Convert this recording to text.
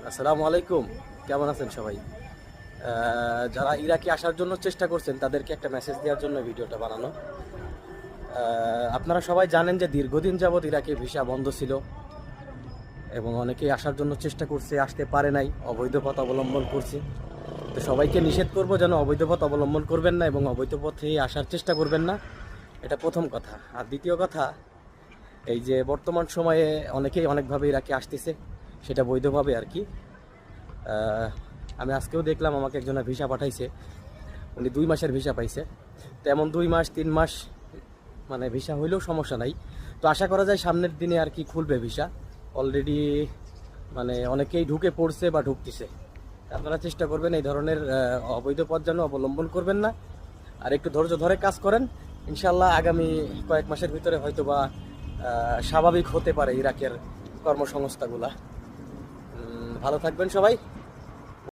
আসসালামু আলাইকুম। কেমন আছেন সবাই? যারা ইরাকে আসার জন্য চেষ্টা করছেন তাদেরকে একটা মেসেজ দেওয়ার জন্য ভিডিওটা বানানো। আপনারা সবাই জানেন যে দীর্ঘদিন যাবৎ ইরাকে ভিসা বন্ধ ছিল এবং অনেকেই আসার জন্য চেষ্টা করছে, আসতে পারে নাই, অবৈধ পথ অবলম্বন করছে। তো সবাইকে নিষেধ করব যেন অবৈধ পথ অবলম্বন করবেন না এবং অবৈধ পথে আসার চেষ্টা করবেন না। এটা প্রথম কথা। আর দ্বিতীয় কথা, এই যে বর্তমান সময়ে অনেকেই অনেকভাবে ইরাকে আসতেছে, সেটা বৈধভাবে আর কি। আহ, আমি আজকেও দেখলাম আমাকে একজনের ভিসা পাঠাইছে, উনি 2 মাসের ভিসা পাইছে। তো এমন 2 মাস 3 মাস মানে ভিসা হইলেও সমস্যা নাই। তো আশা করা যায় সামনের দিনে আর কি খুলবে ভিসা। অলরেডি মানে অনেকেই ঢুকে পড়ছে বা ঢুকতেছে। আপনারা চেষ্টা করবেন এই ধরনের অবৈধ পথ যেন অবলম্বন করবেন না, আর একটু ধৈর্য ধরে কাজ করেন। ইনশাল্লাহ আগামী কয়েক মাসের ভিতরে হয়তো বা স্বাভাবিক হতে পারে ইরাকের কর্মসংস্থাগুলা। ভালো থাকবেন সবাই।